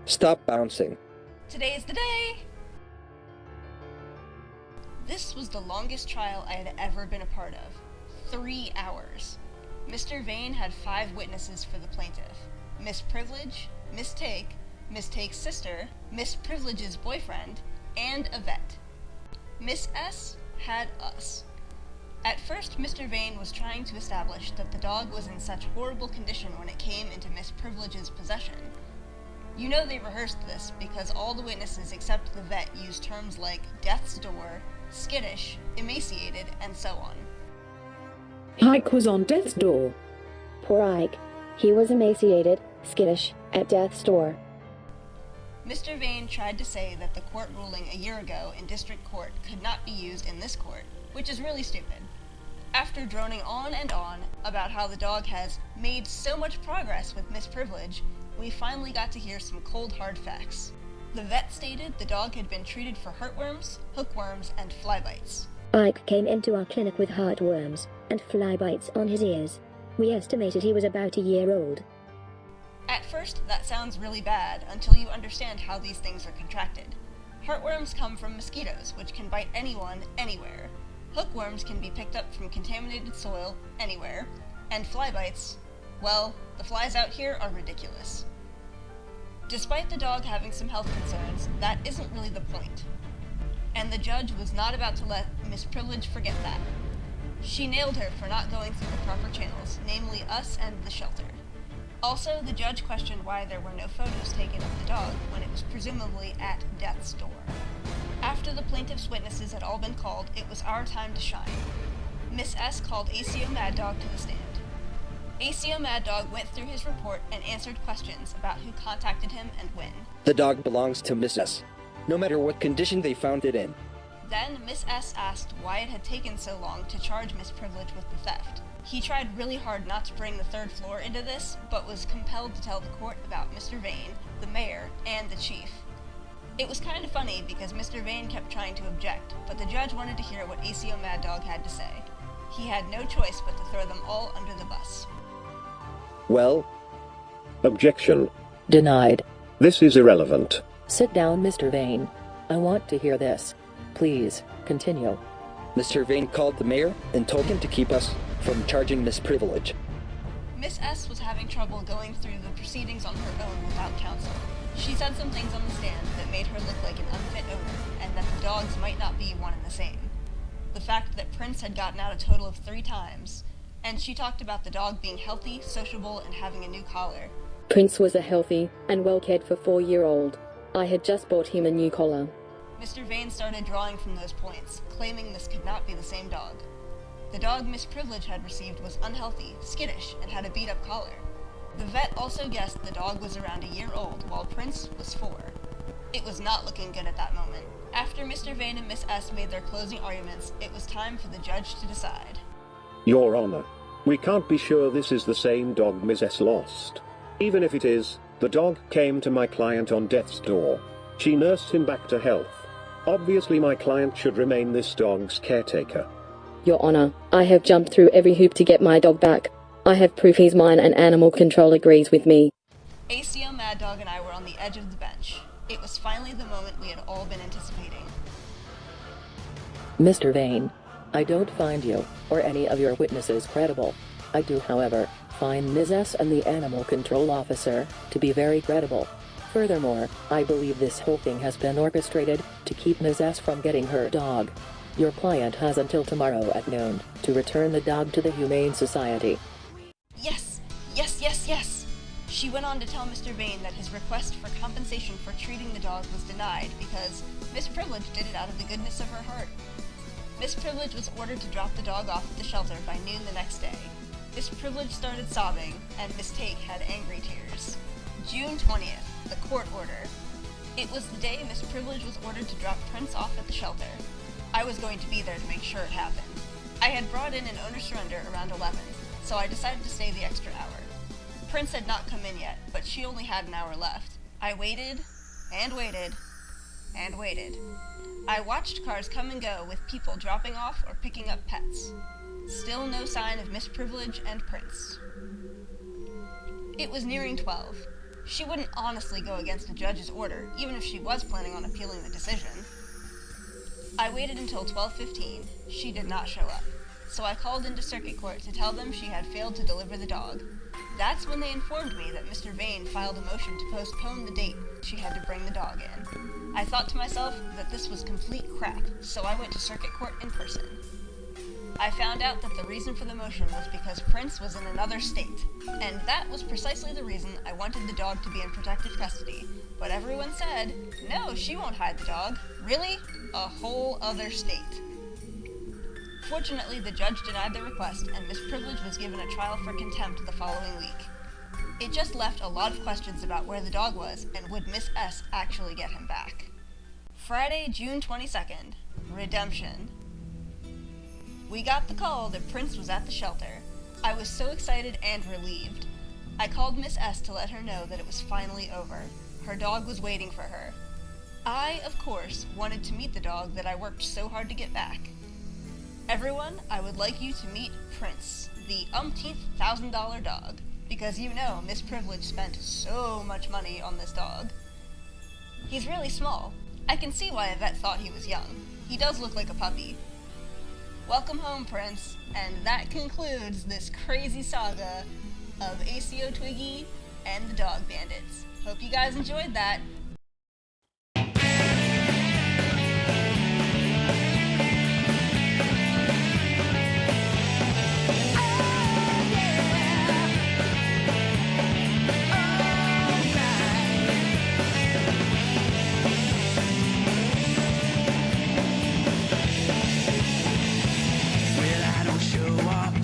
Stop bouncing. Today's the day! This was the longest trial I had ever been a part of. 3 hours. Mr. Vane had 5 witnesses for the plaintiff. Miss Privilege, Miss Take, Miss Take's sister, Miss Privilege's boyfriend, and a vet. Miss S had us. At first, Mr. Vane was trying to establish that the dog was in such horrible condition when it came into Miss Privilege's possession. You know they rehearsed this because all the witnesses except the vet used terms like death's door, skittish, emaciated, and so on. Ike was on death's door. Poor Ike. He was emaciated, skittish, at death's door. Mr. Vane tried to say that the court ruling a year ago in district court could not be used in this court, which is really stupid. After droning on and on about how the dog has made so much progress with Miss Privilege, we finally got to hear some cold hard facts. The vet stated the dog had been treated for heartworms, hookworms, and fly bites. Ike came into our clinic with heartworms and fly bites on his ears. We estimated he was about a year old. At first, that sounds really bad until you understand how these things are contracted. Heartworms come from mosquitoes, which can bite anyone, anywhere. Hookworms can be picked up from contaminated soil, anywhere. And fly bites, well, the flies out here are ridiculous. Despite the dog having some health concerns, that isn't really the point. And the judge was not about to let Miss Privilege forget that. She nailed her for not going through the proper channels, namely us and the shelter. Also, the judge questioned why there were no photos taken of the dog when it was presumably at death's door. After the plaintiff's witnesses had all been called, it was our time to shine. Miss S called ACO Mad Dog to the stand. ACO Mad Dog went through his report and answered questions about who contacted him and when. The dog belongs to Miss S, no matter what condition they found it in. Then Miss S asked why it had taken so long to charge Miss Privilege with the theft. He tried really hard not to bring the third floor into this, but was compelled to tell the court about Mr. Vane, the mayor, and the chief. It was kind of funny because Mr. Vane kept trying to object, but the judge wanted to hear what ACO Mad Dog had to say. He had no choice but to throw them all under the bus. Well? Objection. Denied. This is irrelevant. Sit down, Mr. Vane. I want to hear this. Please, continue. Mr. Vane called the mayor and told him to keep us from charging Miss Privilege. Miss S was having trouble going through the proceedings on her own without counsel. She said some things on the stand that made her look like an unfit owner, and that the dogs might not be one and the same. The fact that Prince had gotten out a total of 3 times, and she talked about the dog being healthy, sociable, and having a new collar. Prince was a healthy and well-cared for 4-year-old. I had just bought him a new collar. Mr. Vane started drawing from those points, claiming this could not be the same dog. The dog Miss Privilege had received was unhealthy, skittish, and had a beat-up collar. The vet also guessed the dog was around a year old, while Prince was 4. It was not looking good at that moment. After Mr. Vane and Miss S made their closing arguments, it was time for the judge to decide. Your Honor, we can't be sure this is the same dog Miss S lost. Even if it is, the dog came to my client on death's door. She nursed him back to health. Obviously my client should remain this dog's caretaker. Your Honor, I have jumped through every hoop to get my dog back. I have proof he's mine and animal control agrees with me. ACO Mad Dog and I were on the edge of the bench. It was finally the moment we had all been anticipating. Mr. Vane, I don't find you, or any of your witnesses credible. I do, however, find Ms. S and the animal control officer to be very credible. Furthermore, I believe this whole thing has been orchestrated to keep Ms. S from getting her dog. Your client has until tomorrow at noon to return the dog to the Humane Society. Yes! Yes, yes, yes! She went on to tell Mr. Vane that his request for compensation for treating the dog was denied because Miss Privilege did it out of the goodness of her heart. Miss Privilege was ordered to drop the dog off at the shelter by noon the next day. Miss Privilege started sobbing, and Miss Take had angry tears. June 20th, the court order. It was the day Miss Privilege was ordered to drop Prince off at the shelter. I was going to be there to make sure it happened. I had brought in an owner surrender around 11, so I decided to stay the extra hour. Prince had not come in yet, but she only had an hour left. I waited, and waited, and waited. I watched cars come and go with people dropping off or picking up pets. Still no sign of Miss Privilege and Prince. It was nearing 12. She wouldn't honestly go against a judge's order, even if she was planning on appealing the decision. I waited until 12:15. She did not show up, so I called into circuit court to tell them she had failed to deliver the dog. That's when they informed me that Mr. Vane filed a motion to postpone the date she had to bring the dog in. I thought to myself that this was complete crap, so I went to circuit court in person. I found out that the reason for the motion was because Prince was in another state, and that was precisely the reason I wanted the dog to be in protective custody. But everyone said, no, she won't hide the dog. Really? A whole other state. Fortunately, the judge denied the request, and Miss Privilege was given a trial for contempt the following week. It just left a lot of questions about where the dog was, and would Miss S actually get him back. Friday, June 22nd. Redemption. We got the call that Prince was at the shelter. I was so excited and relieved. I called Miss S to let her know that it was finally over. Her dog was waiting for her. I, of course, wanted to meet the dog that I worked so hard to get back. Everyone, I would like you to meet Prince, the umpteenth $1,000 dog, because you know Miss Privilege spent so much money on this dog. He's really small. I can see why Yvette thought he was young. He does look like a puppy. Welcome home, Prince, and that concludes this crazy saga of ACO Twiggy and the Dog Bandits. Hope you guys enjoyed that.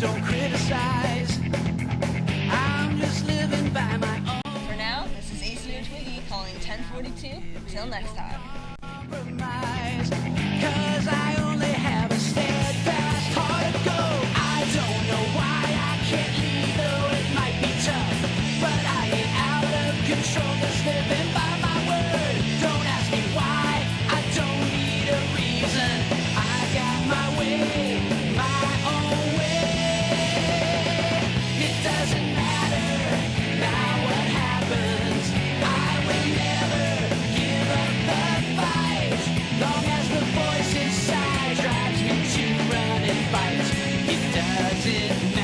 Don't criticize. I'm just living by my own. For now, this is ACO Twiggy calling 1042. Till next time. Compromise. 'Cause I only have a steadfast heart to go. I don't know why I can't leave, though it might be tough. But I ain't out of control, just living by my word. Don't ask me why, I don't need a reason. I got my way, my own way. It doesn't matter now what happens. I will never give up the fight. Long as the voice inside drives me to run and fight. It doesn't matter.